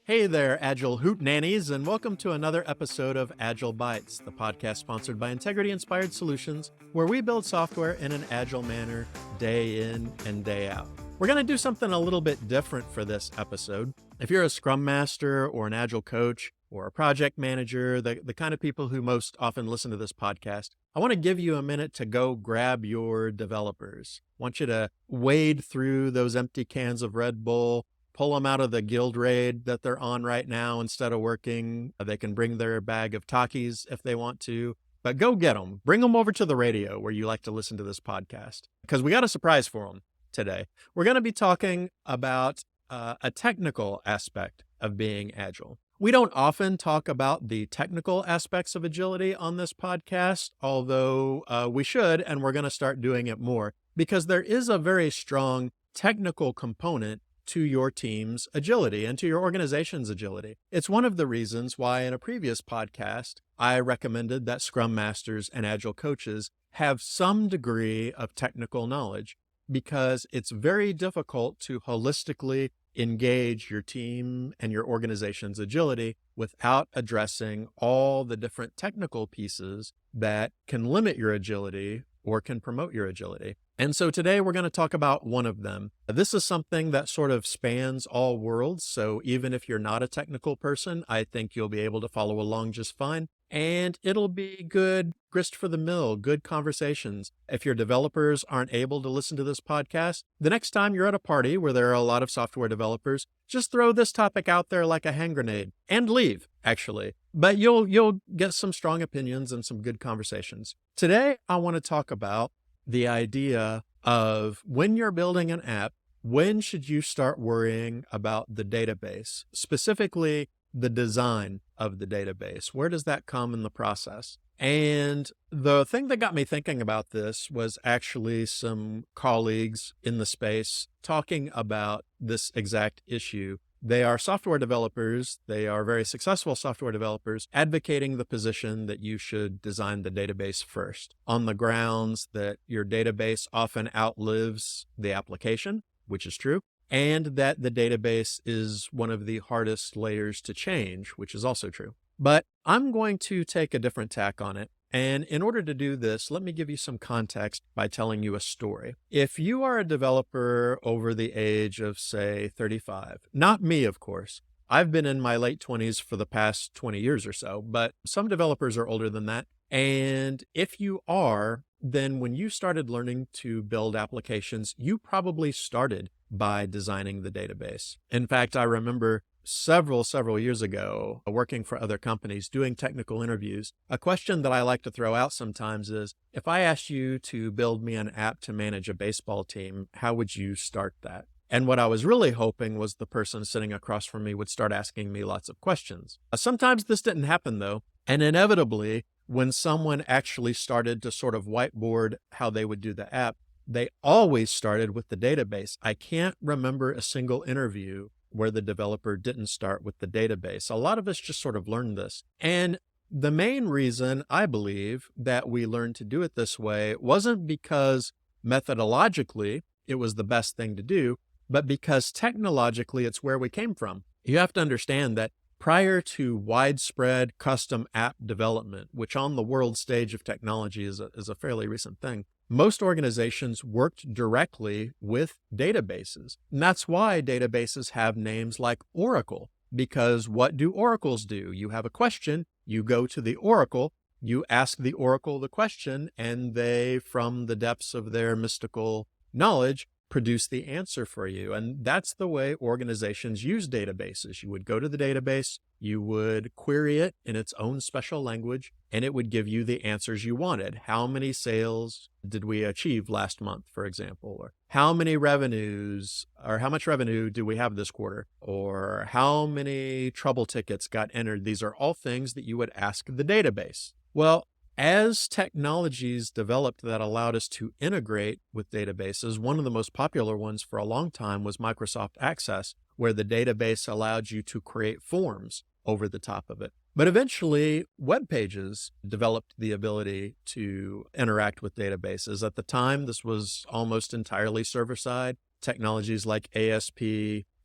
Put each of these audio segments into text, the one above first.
Hey there, Agile Hoot Nannies, and welcome to another episode of Agile Bytes, the podcast sponsored by Integrity Inspired Solutions, where we build software in an agile manner day in and day out. We're going to do something a little bit different for this episode. If you're a Scrum Master or an Agile coach or a project manager, the kind of people who most often listen to this podcast, I want to give you a minute to go grab your developers. I want you to wade through those empty cans of Red Bull, pull them out of the guild raid that they're on right now instead of working. They can bring their bag of Takis if they want to, but go get them. Bring them over to the radio where you like to listen to this podcast, because we got a surprise for them today. We're going to be talking about a technical aspect of being agile. We don't often talk about the technical aspects of agility on this podcast, although we should, and we're going to start doing it more, because there is a very strong technical component to your team's agility and to your organization's agility. It's one of the reasons why in a previous podcast, I recommended that Scrum Masters and Agile coaches have some degree of technical knowledge, because it's very difficult to holistically engage your team and your organization's agility without addressing all the different technical pieces that can limit your agility or can promote your agility. And so today we're going to talk about one of them. This is something that sort of spans all worlds. So even if you're not a technical person, I think you'll be able to follow along just fine. And it'll be good grist for the mill, good conversations. If your developers aren't able to listen to this podcast, the next time you're at a party where there are a lot of software developers, just throw this topic out there like a hand grenade and leave, actually. But you'll get some strong opinions and some good conversations. Today, I want to talk about the idea of when you're building an app, when should you start worrying about the database, specifically the design of the database? Where does that come in the process? And the thing that got me thinking about this was actually some colleagues in the space talking about this exact issue. They are software developers. They are very successful software developers advocating the position that you should design the database first, on the grounds that your database often outlives the application, which is true, and that the database is one of the hardest layers to change, which is also true. But I'm going to take a different tack on it. And in order to do this, let me give you some context by telling you a story. If you are a developer over the age of, say, 35, not me, of course. I've been in my late 20s for the past 20 years or so, but some developers are older than that. And if you are, then when you started learning to build applications, you probably started by designing the database. In fact, I remember several years ago, working for other companies, doing technical interviews, a question that I like to throw out sometimes is, if I asked you to build me an app to manage a baseball team, how would you start that? And what I was really hoping was the person sitting across from me would start asking me lots of questions. Sometimes this didn't happen though, and inevitably, when someone actually started to sort of whiteboard how they would do the app, they always started with the database. I can't remember a single interview where the developer didn't start with the database. A lot of us just sort of learned this. And the main reason I believe that we learned to do it this way wasn't because methodologically it was the best thing to do, but because technologically it's where we came from. You have to understand that prior to widespread custom app development, which on the world stage of technology is a fairly recent thing, most organizations worked directly with databases. And that's why databases have names like Oracle, because what do oracles do? You have a question, you go to the oracle, you ask the oracle the question, and they, from the depths of their mystical knowledge, produce the answer for you. And that's the way organizations use databases. You would go to the database, you would query it in its own special language, and it would give you the answers you wanted. How many sales did we achieve last month, for example? Or how many revenues, or how much revenue do we have this quarter? Or how many trouble tickets got entered? These are all things that you would ask the database. Well, as technologies developed that allowed us to integrate with databases, one of the most popular ones for a long time was Microsoft Access, where the database allowed you to create forms over the top of it. But eventually, web pages developed the ability to interact with databases. At the time, this was almost entirely server-side. Technologies like ASP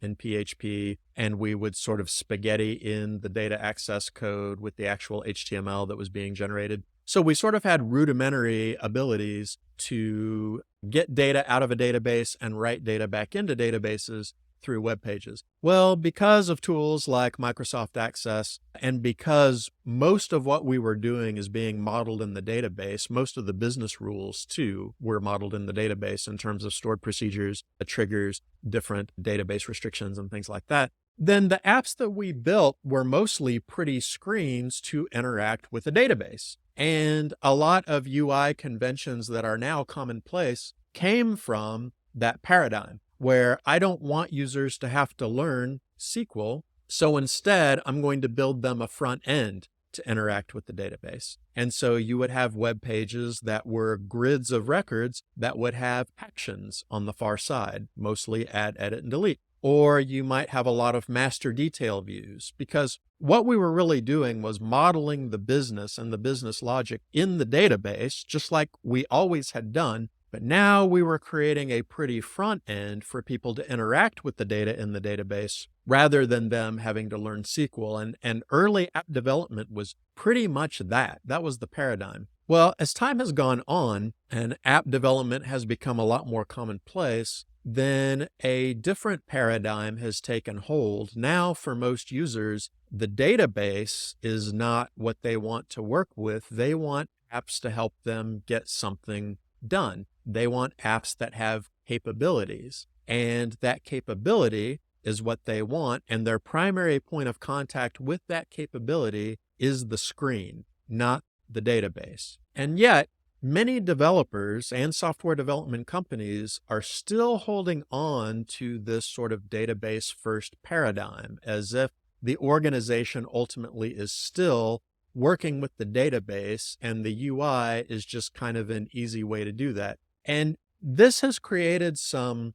in PHP, and we would sort of spaghetti in the data access code with the actual HTML that was being generated. So we sort of had rudimentary abilities to get data out of a database and write data back into databases through web pages. Well, because of tools like Microsoft Access, and because most of what we were doing is being modeled in the database, most of the business rules too were modeled in the database in terms of stored procedures, triggers, different database restrictions, and things like that. Then the apps that we built were mostly pretty screens to interact with a database. And a lot of UI conventions that are now commonplace came from that paradigm, where I don't want users to have to learn SQL. So instead, I'm going to build them a front end to interact with the database. And so you would have web pages that were grids of records that would have actions on the far side, mostly add, edit, and delete. Or you might have a lot of master detail views, because what we were really doing was modeling the business and the business logic in the database, just like we always had done. But now we were creating a pretty front end for people to interact with the data in the database rather than them having to learn SQL. And early app development was pretty much that. That was the paradigm. Well, as time has gone on and app development has become a lot more commonplace, then a different paradigm has taken hold. Now, for most users, the database is not what they want to work with. They want apps to help them get something done. They want apps that have capabilities, and that capability is what they want. And their primary point of contact with that capability is the screen, not the database. And yet, many developers and software development companies are still holding on to this sort of database first paradigm, as if the organization ultimately is still working with the database and the UI is just kind of an easy way to do that. And this has created some,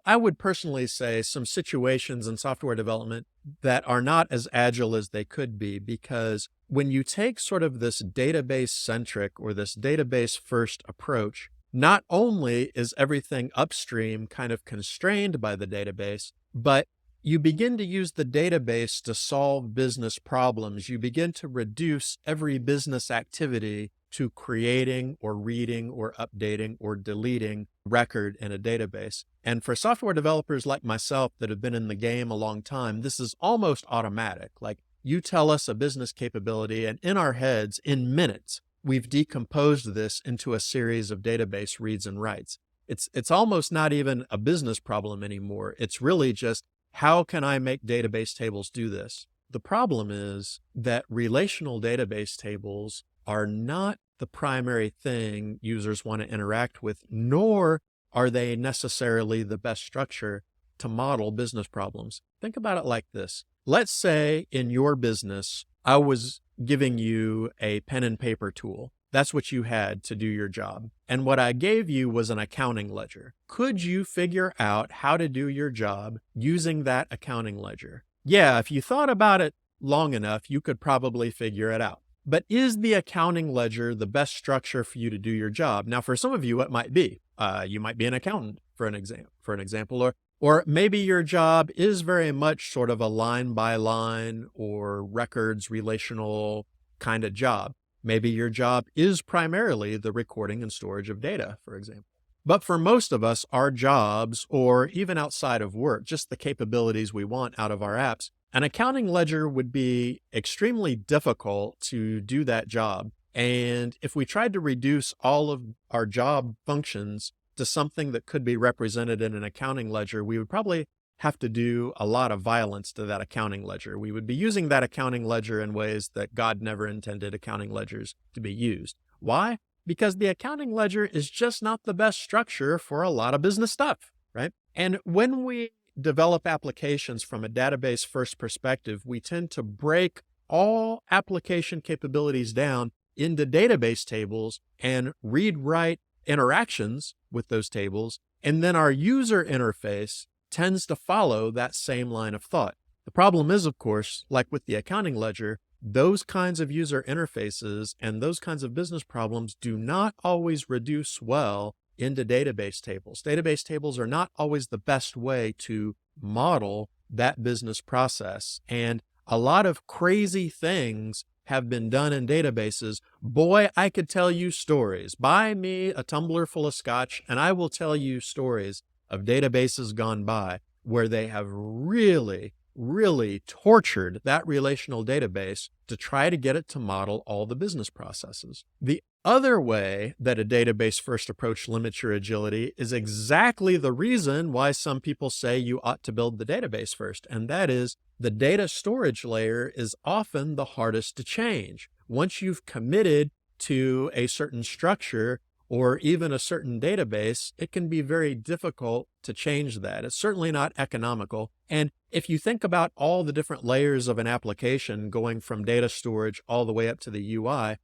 I would personally say, some situations in software development that are not as agile as they could be, because when you take sort of this database centric or this database first approach, not only is everything upstream kind of constrained by the database, but you begin to use the database to solve business problems. You begin to reduce every business activity to creating or reading or updating or deleting record in a database. And for software developers like myself that have been in the game a long time, this is almost automatic. Like, you tell us a business capability, and in our heads, in minutes, we've decomposed this into a series of database reads and writes. It's almost not even a business problem anymore. It's really just, how can I make database tables do this? The problem is that relational database tables are not the primary thing users want to interact with, nor are they necessarily the best structure to model business problems. Think about it like this. Let's say in your business, I was giving you a pen and paper tool. That's what you had to do your job. And what I gave you was an accounting ledger. Could you figure out how to do your job using that accounting ledger? Yeah, if you thought about it long enough, you could probably figure it out. But is the accounting ledger the best structure for you to do your job? Now, for some of you, it might be. You might be an accountant, for an example, or maybe your job is very much sort of a line by line or records relational kind of job. Maybe your job is primarily the recording and storage of data, for example. But for most of us, our jobs, or even outside of work, just the capabilities we want out of our apps, an accounting ledger would be extremely difficult to do that job. And if we tried to reduce all of our job functions to something that could be represented in an accounting ledger, we would probably have to do a lot of violence to that accounting ledger. We would be using that accounting ledger in ways that God never intended accounting ledgers to be used. Why? Because the accounting ledger is just not the best structure for a lot of business stuff, right? And when we develop applications from a database first perspective, we tend to break all application capabilities down into database tables and read-write interactions with those tables. And then our user interface tends to follow that same line of thought. The problem is, of course, like with the accounting ledger, those kinds of user interfaces and those kinds of business problems do not always reduce well into database tables. Database tables are not always the best way to model that business process. And a lot of crazy things have been done in databases. Boy, I could tell you stories. Buy me a tumbler full of scotch, and I will tell you stories of databases gone by where they have really, really tortured that relational database to try to get it to model all the business processes. The other way that a database-first approach limits your agility is exactly the reason why some people say you ought to build the database first, and that is the data storage layer is often the hardest to change. Once you've committed to a certain structure or even a certain database, it can be very difficult to change that. It's certainly not economical. And if you think about all the different layers of an application going from data storage all the way up to the UI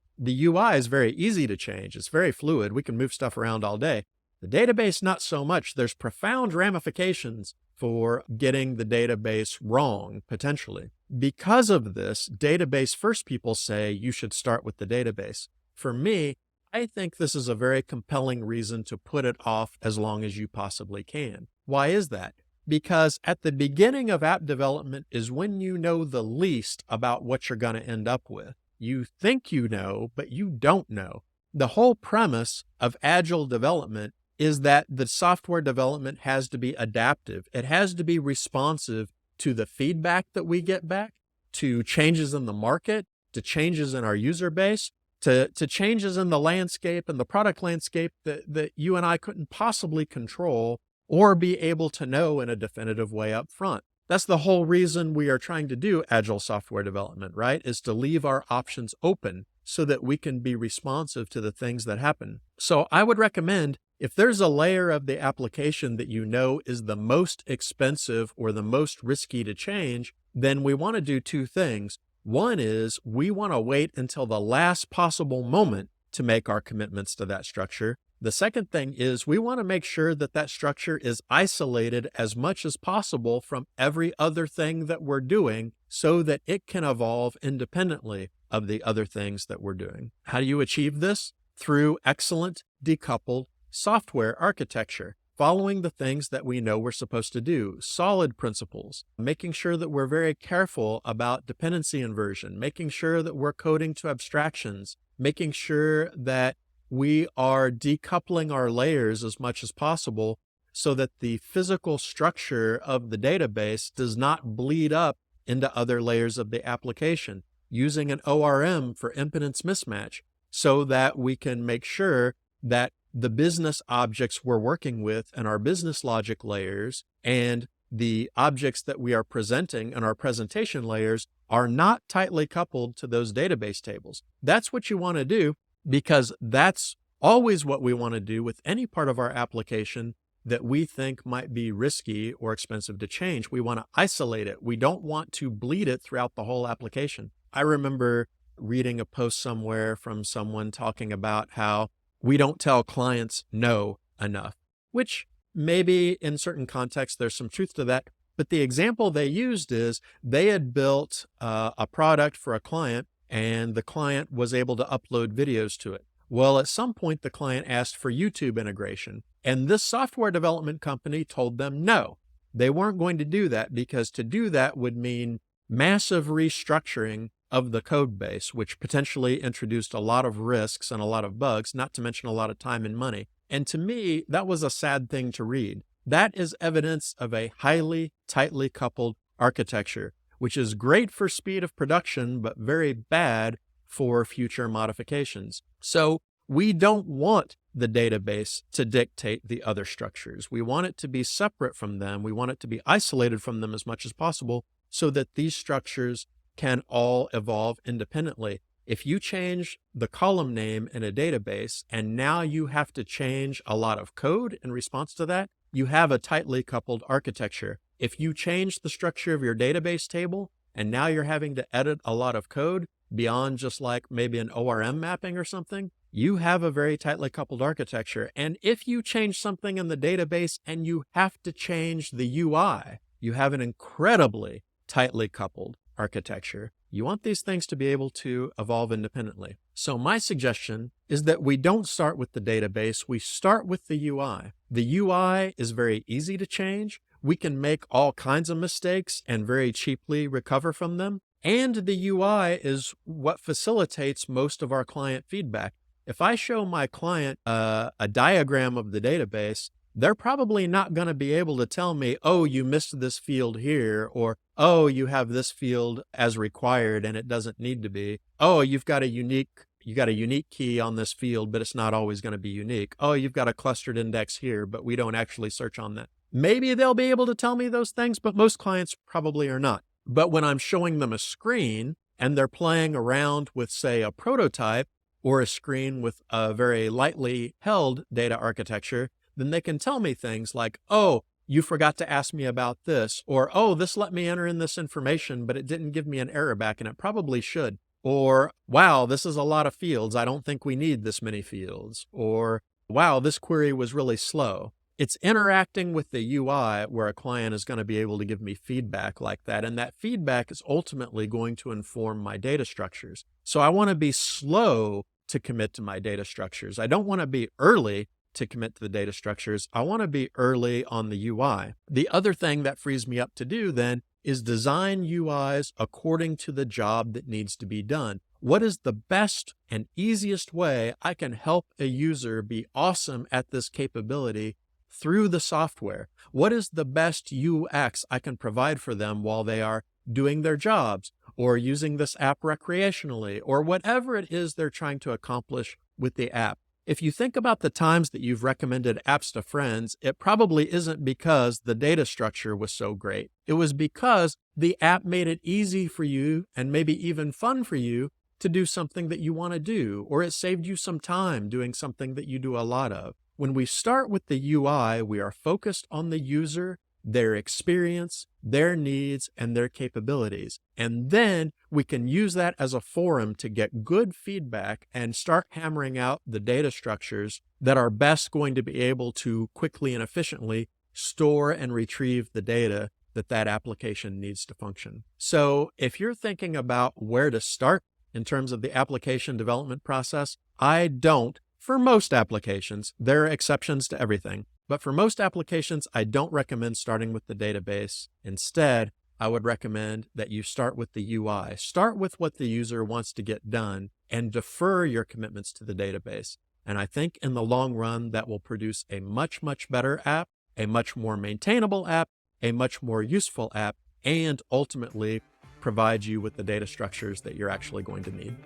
is very easy to change. It's very fluid. We can move stuff around all day. The database, not so much. There's profound ramifications for getting the database wrong, potentially. Because of this, database first people say you should start with the database. For me, I think this is a very compelling reason to put it off as long as you possibly can. Why is that? Because at the beginning of app development is when you know the least about what you're going to end up with. You think you know, but you don't know. The whole premise of Agile development is that the software development has to be adaptive. It has to be responsive to the feedback that we get back, to changes in the market, to changes in our user base, to changes in the landscape and the product landscape that you and I couldn't possibly control or be able to know in a definitive way up front. That's the whole reason we are trying to do Agile software development, right? Is to leave our options open so that we can be responsive to the things that happen. So I would recommend, if there's a layer of the application that you know is the most expensive or the most risky to change, then we want to do two things. One is we want to wait until the last possible moment to make our commitments to that structure. The second thing is we want to make sure that that structure is isolated as much as possible from every other thing that we're doing so that it can evolve independently of the other things that we're doing. How do you achieve this? Through excellent decoupled software architecture, following the things that we know we're supposed to do, solid principles, making sure that we're very careful about dependency inversion, making sure that we're coding to abstractions, making sure that we are decoupling our layers as much as possible so that the physical structure of the database does not bleed up into other layers of the application, using an ORM for impedance mismatch so that we can make sure that the business objects we're working with and our business logic layers and the objects that we are presenting in our presentation layers are not tightly coupled to those database tables. That's what you want to do, because that's always what we want to do with any part of our application that we think might be risky or expensive to change. We want to isolate it. We don't want to bleed it throughout the whole application. I remember reading a post somewhere from someone talking about how we don't tell clients no enough, which maybe in certain contexts there's some truth to that. But the example they used is they had built a product for a client and the client was able to upload videos to it. Well, at some point, the client asked for YouTube integration, and this software development company told them no. They weren't going to do that because to do that would mean massive restructuring of the code base, which potentially introduced a lot of risks and a lot of bugs, not to mention a lot of time and money. And to me, that was a sad thing to read. That is evidence of a highly tightly coupled architecture, which is great for speed of production, but very bad for future modifications. So we don't want the database to dictate the other structures. We want it to be separate from them. We want it to be isolated from them as much as possible so that these structures can all evolve independently. If you change the column name in a database and now you have to change a lot of code in response to that, you have a tightly coupled architecture. If you change the structure of your database table and now you're having to edit a lot of code beyond just like maybe an ORM mapping or something, you have a very tightly coupled architecture. And if you change something in the database and you have to change the UI, you have an incredibly tightly coupled architecture. You want these things to be able to evolve independently. So my suggestion is that we don't start with the database, we start with the UI. The UI is very easy to change. we can make all kinds of mistakes and very cheaply recover from them. And the UI is what facilitates most of our client feedback. If I show my client a diagram of the database, they're probably not going to be able to tell me, oh, you missed this field here, or, oh, you have this field as required and it doesn't need to be. Oh, you got a unique key on this field, but it's not always going to be unique. Oh, you've got a clustered index here, but we don't actually search on that. Maybe they'll be able to tell me those things, but most clients probably are not. But when I'm showing them a screen and they're playing around with, say, a prototype or a screen with a very lightly held data architecture, then they can tell me things like, oh, you forgot to ask me about this, or, oh, this let me enter in this information, but it didn't give me an error back, and it probably should. Or, wow, this is a lot of fields. I don't think we need this many fields. Or, wow, this query was really slow. It's interacting with the UI where a client is going to be able to give me feedback like that. And that feedback is ultimately going to inform my data structures. So I want to be slow to commit to my data structures. I don't want to be early to commit to the data structures. I want to be early on the UI. The other thing that frees me up to do then is design UIs according to the job that needs to be done. What is the best and easiest way I can help a user be awesome at this capability through the software? What is the best UX I can provide for them while they are doing their jobs or using this app recreationally or whatever it is they're trying to accomplish with the app? If you think about the times that you've recommended apps to friends, it probably isn't because the data structure was so great. It was because the app made it easy for you and maybe even fun for you to do something that you want to do, or it saved you some time doing something that you do a lot of. When we start with the UI, we are focused on the user, their experience, their needs, and their capabilities. And then we can use that as a forum to get good feedback and start hammering out the data structures that are best going to be able to quickly and efficiently store and retrieve the data that application needs to function. So if you're thinking about where to start in terms of the application development process, I don't. For most applications, there are exceptions to everything. But for most applications, I don't recommend starting with the database. Instead, I would recommend that you start with the UI. Start with what the user wants to get done and defer your commitments to the database. And I think in the long run, that will produce a much, much better app, a much more maintainable app, a much more useful app, and ultimately provide you with the data structures that you're actually going to need.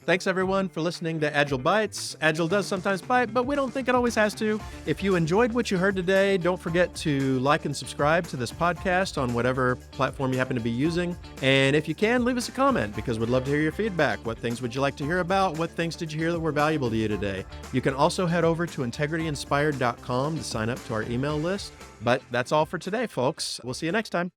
Thanks everyone for listening to Agile Bites. Agile does sometimes bite, but we don't think it always has to. If you enjoyed what you heard today, don't forget to like and subscribe to this podcast on whatever platform you happen to be using. And if you can, leave us a comment because we'd love to hear your feedback. What things would you like to hear about? What things did you hear that were valuable to you today? You can also head over to integrityinspired.com to sign up to our email list. But that's all for today, folks. We'll see you next time.